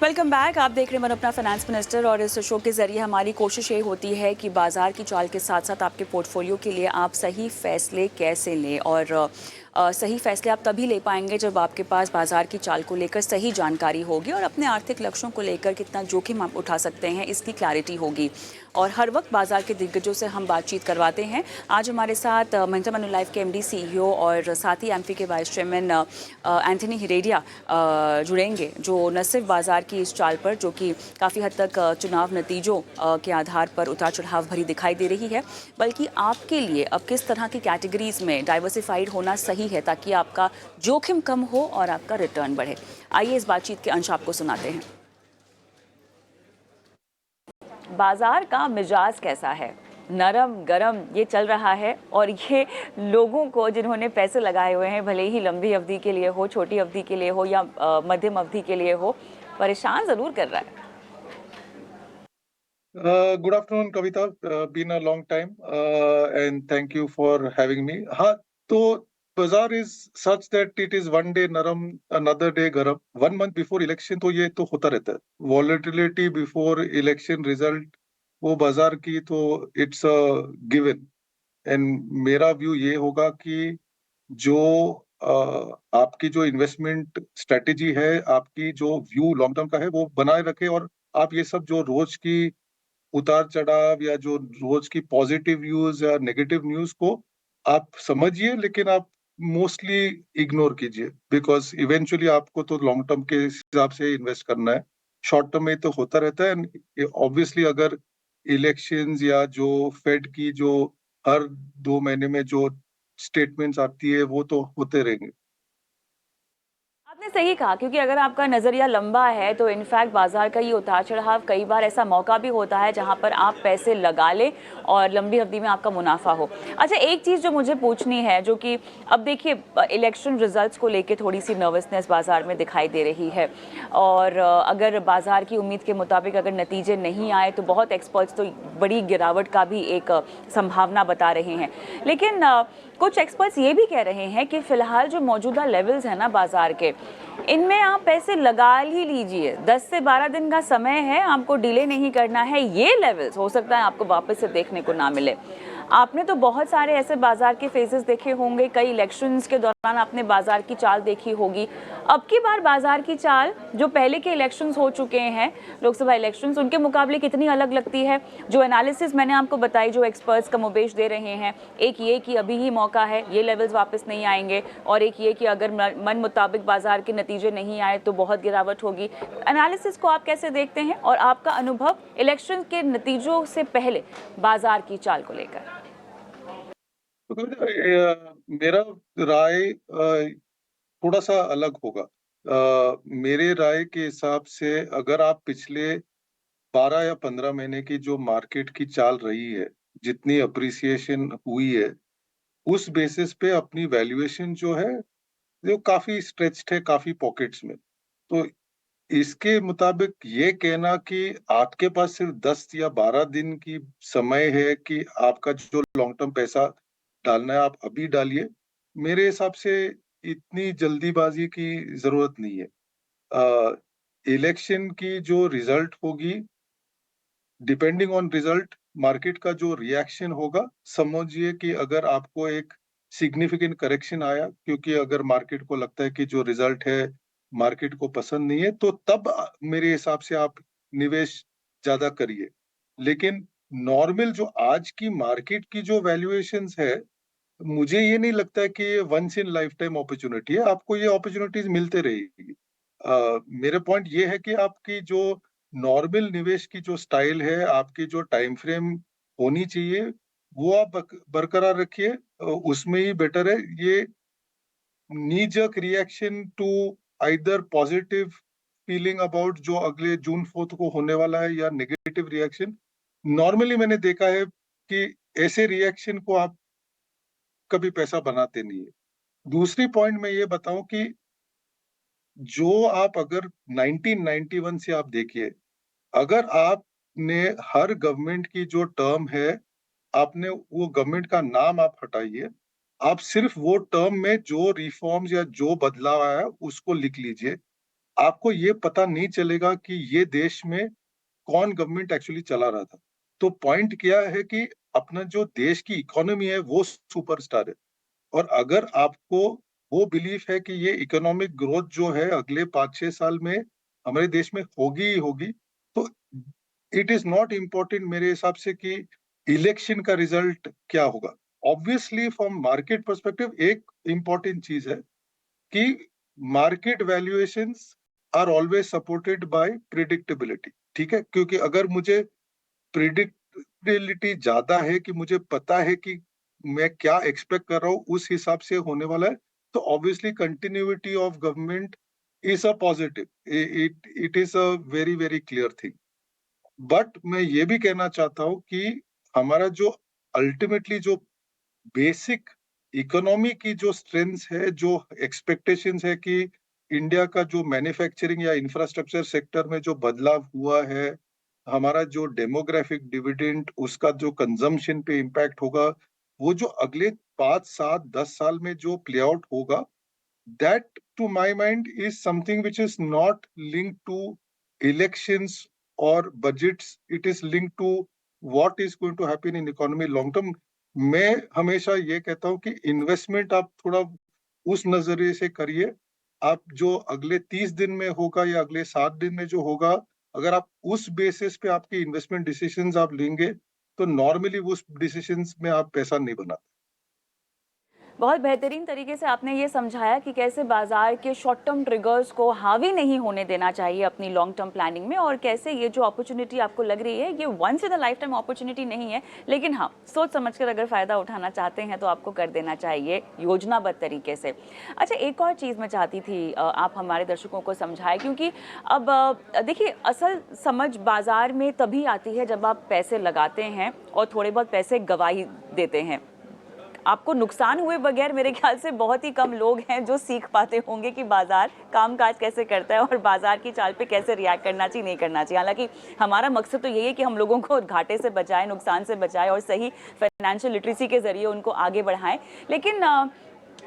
Welcome back. आप देख रहे हैं मन अपना फाइनेंस मिनिस्टर और इस शो के ज़रिए हमारी कोशिश ये होती है कि बाज़ार की चाल के साथ साथ आपके पोर्टफोलियो के लिए आप सही फैसले कैसे लें और सही फैसले आप तभी ले पाएंगे जब आपके पास बाज़ार की चाल को लेकर सही जानकारी होगी और अपने आर्थिक लक्ष्यों को लेकर कितना जोखिम आप उठा सकते हैं इसकी क्लैरिटी होगी। और हर वक्त बाज़ार के दिग्गजों से हम बातचीत करवाते हैं। आज हमारे साथ महिंद्रा मैन्युलाइफ के एमडी सीईओ और साथ ही एमफी के वाइस चेयरमैन एंथनी हिरेडिया जुड़ेंगे, जो न सिर्फ बाज़ार की इस चाल पर जो कि काफ़ी हद तक चुनाव नतीजों के आधार पर उतार चढ़ाव भरी दिखाई दे रही है, बल्कि आपके लिए अब किस तरह की कैटेगरीज में डाइवर्सिफाइड होना सही है ताकि आपका जोखिम कम हो और आपका रिटर्न बढ़े। आइए इस बातचीत के अंश आपको सुनाते हैं। बाजार का मिजाज कैसा है? नरम गरम ये चल रहा है और ये लोगों को जिन्होंने पैसे लगाए हुए हैं, भले ही लंबी अवधि के लिए हो, छोटी अवधि के लिए हो या मध्यम अवधि के लिए हो, परेशान ज़रूर कर रहा है। Good afternoon, Kavita. Been a long time, and thank you for having me. हाँ, तो बाजार is such that it is one day naram, another day garam. 1 month before election तो ये तो होता रहता है. Volatility before election result वो बाजार की तो it's a given. And मेरा व्यू ये होगा कि जो आपकी जो इन्वेस्टमेंट स्ट्रेटेजी है, आपकी जो व्यू लॉन्ग टर्म का है, वो बनाए रखे और आप ये सब जो रोज की उतार-चढ़ाव या जो रोज की पॉजिटिव न्यूज़ या नेगेटिव न्यूज़ को आप समझिए, लेकिन आप मोस्टली इग्नोर कीजिए बिकॉज़ इवेंचुअली आपको तो लॉन्ग टर्म के हिसाब से इन्वेस्ट करना है। शॉर्ट टर्म में तो होता रहता है एंड ऑब्वियसली अगर इलेक्शंस या जो फेड की जो हर 2 महीने में जो स्टेटमेंट्स आती है, वो तो होते रहेंगे। आपने सही कहा, क्योंकि अगर आपका नज़रिया लंबा है तो इनफैक्ट बाजार का ये उतार चढ़ाव कई बार ऐसा मौका भी होता है जहां पर आप पैसे लगा लें और लंबी अवधि में आपका मुनाफा हो। अच्छा, एक चीज़ जो मुझे पूछनी है, जो कि अब देखिए इलेक्शन रिजल्ट्स को लेके थोड़ी सी नर्वसनेस बाजार में दिखाई दे रही है और अगर बाजार की उम्मीद के मुताबिक अगर नतीजे नहीं आए तो बहुत एक्सपर्ट्स तो बड़ी गिरावट का भी एक संभावना बता रहे हैं। लेकिन कुछ एक्सपर्ट्स ये भी कह रहे हैं कि फिलहाल जो मौजूदा लेवल्स हैं ना बाजार के, इनमें आप पैसे लगा ही लीजिए। 10 से 12 दिन का समय है, आपको डिले नहीं करना है। ये लेवल्स हो सकता है आपको वापस से देखने को ना मिले। आपने तो बहुत सारे ऐसे बाजार के फेजेस देखे होंगे, कई इलेक्शंस के दौरान आपने बाजार की चाल देखी होगी। अब की बार बाजार की चाल जो पहले के इलेक्शंस हो चुके हैं, लोकसभा इलेक्शंस, उनके मुकाबले कितनी अलग लगती है? जो एनालिसिस मैंने आपको बताई, जो एक्सपर्ट्स कमोबेश दे रहे हैं, एक ये कि अभी ही मौका है, ये लेवल्स वापस नहीं आएंगे, और एक ये कि अगर मन मुताबिक बाजार के नतीजे नहीं आए तो बहुत गिरावट होगी। एनालिसिस को आप कैसे देखते हैं और आपका अनुभव इलेक्शन के नतीजों से पहले बाजार की चाल को लेकर? तो मेरा राय थोड़ा-सा अलग होगा। मेरे राय के हिसाब से अगर आप पिछले 12 या 15 महीने की जो मार्केट की चाल रही है, जितनी एप्रिसिएशन हुई है, उस बेसिस पे अपनी वैल्यूएशन जो है, वो काफ़ी स्ट्रेच्ड है, काफ़ी पॉकेट्स में। तो इसके मुताबिक ये कहना कि आपके पास सिर्फ 10 या 12 दिन की समय है कि आपका जो लॉन्ग टर्म पैसा डालना है, आप अभी डालिए। मेरे हिसाब से इतनी जल्दीबाजी की ज़रूरत नहीं है। इलेक्शन की जो रिज़ल्ट होगी, डिपेंडिंग ऑन रिज़ल्ट, मार्केट का जो रिएक्शन होगा, समझिए कि अगर आपको एक सिग्निफिकेंट करेक्शन आया, क्योंकि अगर मार्केट को लगता है कि जो रिज़ल्ट है, मार्केट को पसंद नहीं है, तो तब मेरे हिसाब से आप निवेश ज़्यादा करिए। लेकिन नॉर्मल जो आज की मार्केट की जो वैल्यूएशंस है, मुझे ये नहीं लगता है कि ये वन्स इन लाइफ़टाइम अपॉर्च्युनिटी है, आपको ये अपॉर्च्युनिटीज़ मिलते रहेगी। मेरा पॉइंट ये है कि आपकी जो नॉर्मल निवेश की जो स्टाइल है, आपकी जो टाइम फ्रेम होनी चाहिए, वो आप बरकरार रखिए। उसमें ही बेटर है। ये knee jerk reaction to either positive feeling about जो अगले जून 4th को होने वाला है या नेगेटिव रिएक्शन, नॉर्मली मैंने देखा है कि ऐसे रिएक्शन को आप कभी पैसा बनाते नहीं है। दूसरी पॉइंट मैं ये बताऊँ कि जो आप अगर 1991 से आप देखिए, अगर आपने हर गवर्नमेंट की जो टर्म है, आपने वो गवर्नमेंट का नाम आप हटाइए, आप सिर्फ वो टर्म में जो रिफॉर्म्स या जो बदलाव आया, उसको लिख लीजिए। आपको ये पता नहीं चलेगा कि ये देश में कौन गवर्नमेंट एक्चुअली चला रहा था। तो पॉइंट क्या है कि अपना जो देश की इकोनॉमी है वो सुपरस्टार है, और अगर आपको वो बिलीफ है कि ये इकोनॉमिक ग्रोथ जो है अगले 5-6 साल में हमारे देश में होगी ही होगी, तो इट इज नॉट इम्पोर्टेंट मेरे हिसाब से कि इलेक्शन का रिजल्ट क्या होगा। ऑब्वियसली फ्रॉम मार्केट पर्सपेक्टिव एक इम्पोर्टेंट चीज है कि market valuations are always supported by predictability. ठीक है, क्योंकि अगर मुझे प्रिडिक्टेबिलिटी ज्यादा है कि मुझे पता है कि मैं क्या एक्सपेक्ट कर रहा हूँ उस हिसाब से होने वाला है, तो obviously continuity of government is a positive, it it is a very very clear thing. But मैं ये भी कहना चाहता हूँ कि हमारा जो अल्टीमेटली जो बेसिक इकोनॉमी की जो स्ट्रेंथ है, जो एक्सपेक्टेशंस है कि इंडिया का जो मैन्युफैक्चरिंग या इंफ्रास्ट्रक्चर सेक्टर में जो बदलाव हुआ है, हमारा जो डेमोग्राफिक डिविडेंड उसका जो कंजम्पशन पे इम्पैक्ट होगा, वो जो अगले 5, 7, 10 साल में जो प्ले आउट होगा, that to my mind is something which is not linked to elections or budgets. It is linked to what is going to happen in economy long term. मैं हमेशा ये कहता हूँ कि इन्वेस्टमेंट आप थोड़ा उस नजरिए से करिए। आप जो अगले 30 दिन में होगा या अगले 7 दिन में जो होगा, अगर आप उस बेसिस पे आपके इन्वेस्टमेंट डिसीजंस आप लेंगे, तो नॉर्मली उस डिसीजंस में आप पैसा नहीं बनाते। बहुत बेहतरीन तरीके से आपने ये समझाया कि कैसे बाजार के शॉर्ट टर्म ट्रिगर्स को हावी नहीं होने देना चाहिए अपनी लॉन्ग टर्म प्लानिंग में, और कैसे ये जो अपॉर्चुनिटी आपको लग रही है ये once in a lifetime opportunity नहीं है, लेकिन हाँ सोच समझकर अगर फ़ायदा उठाना चाहते हैं तो आपको कर देना चाहिए योजनाबद्ध तरीके से। अच्छा, एक और चीज़ मैं चाहती थी आप हमारे दर्शकों को समझाएं, क्योंकि अब देखिए असल समझ बाजार में तभी आती है जब आप पैसे लगाते हैं और थोड़े बहुत पैसे गवा ही देते हैं। आपको नुकसान हुए बगैर मेरे ख्याल से बहुत ही कम लोग हैं जो सीख पाते होंगे कि बाजार कामकाज कैसे करता है और बाजार की चाल पे कैसे रिएक्ट करना चाहिए, नहीं करना चाहिए। हालांकि हमारा मकसद तो यही है कि हम लोगों को घाटे से बचाए, नुकसान से बचाए और सही फाइनेंशियल लिटरेसी के जरिए उनको आगे बढ़ाएं। लेकिन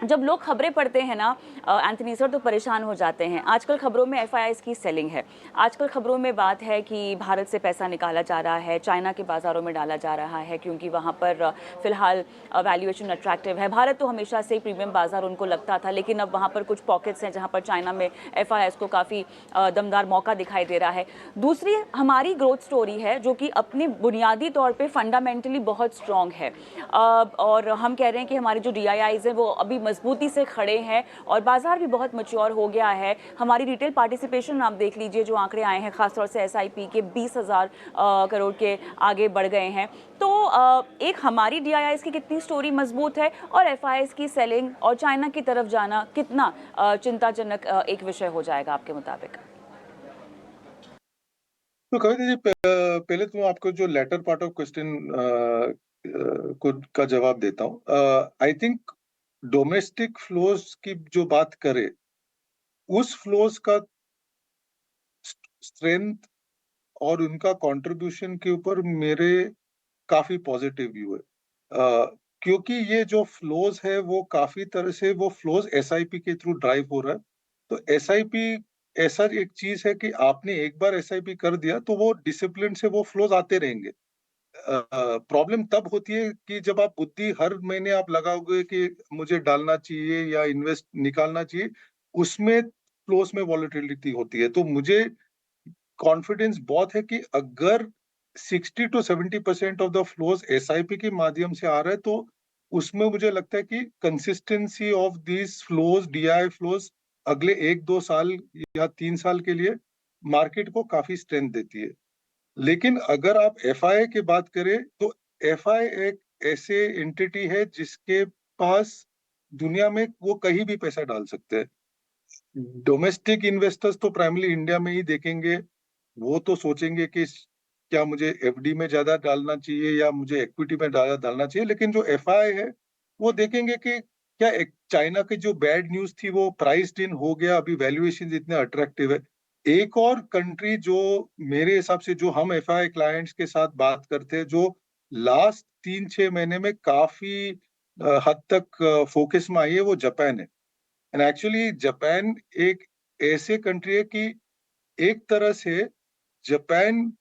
जब लोग खबरें पढ़ते हैं ना एंथनी सर, तो परेशान हो जाते हैं। आजकल खबरों में एफआईआईस की सेलिंग है, आजकल खबरों में बात है कि भारत से पैसा निकाला जा रहा है, चाइना के बाज़ारों में डाला जा रहा है क्योंकि वहाँ पर फ़िलहाल वैल्यूएशन अट्रैक्टिव है। भारत तो हमेशा से ही प्रीमियम बाज़ार उनको लगता था, लेकिन अब वहाँ पर कुछ पॉकेट्स हैं जहाँ पर चाइना में एफआईआईस को काफ़ी दमदार मौका दिखाई दे रहा है। दूसरी हमारी ग्रोथ स्टोरी है जो कि अपनी बुनियादी तौर पर फंडामेंटली बहुत स्ट्रॉन्ग है, और हम कह रहे हैं कि हमारे जो डीआईआईज हैं वो अभी मजबूती से खड़े हैं और बाजार भी बहुत मैच्योर हो गया है। हमारी रिटेल पार्टिसिपेशन आप देख लीजिए, जो आंकड़े आए हैं खासतौर से एसआईपी के 20,000 करोड़ के आगे बढ़ गए हैं। तो एक हमारी डीआईआईज की कितनी स्टोरी मजबूत है और एफआईआईज की सेलिंग और चाइना की तरफ जाना कितना चिंताजनक एक विषय हो जाएगा आपके मुताबिक? तो कविता जी, पहले तो मैं आपको जो लेटर पार्ट ऑफ क्वेश्चन को का जवाब देता हूँ। आई थिंक डोमेस्टिक फ्लोज की जो बात करें, उस फ्लोज का स्ट्रेंथ और उनका कंट्रीब्यूशन के ऊपर मेरे काफी पॉजिटिव व्यू है। क्योंकि ये जो फ्लोज है वो काफी तरह से वो फ्लोज एसआईपी के थ्रू ड्राइव हो रहा है। तो एसआईपी ऐसा एक चीज है कि आपने एक बार एसआईपी कर दिया तो वो डिसिप्लिन से वो फ्लोज आते रहेंगे। प्रॉब्लम तब होती है कि जब आप बुद्धि हर महीने आप लगाओगे कि मुझे डालना चाहिए या इन्वेस्ट निकालना चाहिए, उसमें फ्लोज में वॉलेटिलिटी होती है। तो मुझे कॉन्फिडेंस बहुत है कि अगर 60 to 70% of the flows SIP के माध्यम से आ रहा है, तो उसमें मुझे लगता है कि consistency of these flows, DI flows, अगले 1-2 साल या 3 साल के लिए मार्केट को काफी स्ट्रेंथ देती है। लेकिन अगर आप एफआई की बात करें, तो एफआई एक ऐसे एंटिटी है जिसके पास दुनिया में वो कहीं भी पैसा डाल सकते हैं। डोमेस्टिक इन्वेस्टर्स तो प्राइमरी इंडिया में ही देखेंगे। वो तो सोचेंगे कि क्या मुझे एफडी में ज्यादा डालना चाहिए या मुझे इक्विटी में ज्यादा डालना चाहिए। लेकिन जो एफआई है वो देखेंगे कि क्या चाइना की जो बैड न्यूज थी वो प्राइस्ड इन हो गया, अभी वैल्यूएशन इतने अट्रैक्टिव है। एक और कंट्री जो मेरे हिसाब से जो हम एफआई क्लाइंट्स के साथ बात करते हैं, जो लास्ट 3-6 महीने में काफी हद तक फोकस में आई है, वो जापान है। एंड एक्चुअली जापान एक ऐसे कंट्री है कि एक तरह से जापान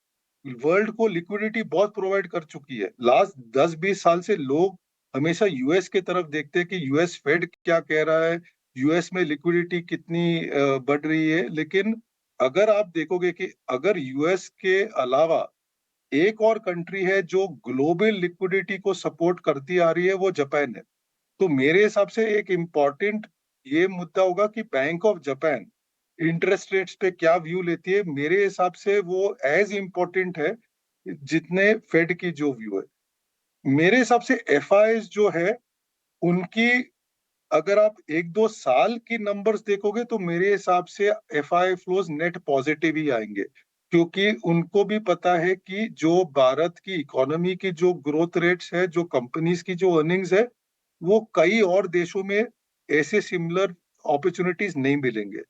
वर्ल्ड को लिक्विडिटी बहुत प्रोवाइड कर चुकी है। लास्ट 10-20 साल से लोग हमेशा यूएस के तरफ देखते हैं कि यूएस फेड क्या कह रहा है, यूएस में लिक्विडिटी कितनी बढ़ रही है। लेकिन अगर आप देखोगे कि अगर यूएस के अलावा एक और कंट्री है जो ग्लोबल लिक्विडिटी को सपोर्ट करती आ रही है, वो जापान है। तो मेरे हिसाब से एक इम्पॉर्टेंट ये मुद्दा होगा कि bank of Japan interest rates पे क्या व्यू लेती है। मेरे हिसाब से वो एज इम्पोर्टेंट है जितने फेड की जो व्यू है। मेरे हिसाब से एफआईज जो है उनकी, अगर आप 1-2 साल की नंबर्स देखोगे तो मेरे हिसाब से एफआई फ्लोज नेट पॉजिटिव ही आएंगे, क्योंकि उनको भी पता है कि जो भारत की इकोनॉमी की जो ग्रोथ रेट्स है, जो कंपनीज की जो अर्निंग्स है, वो कई और देशों में ऐसे सिमिलर अपॉर्चुनिटीज नहीं मिलेंगे।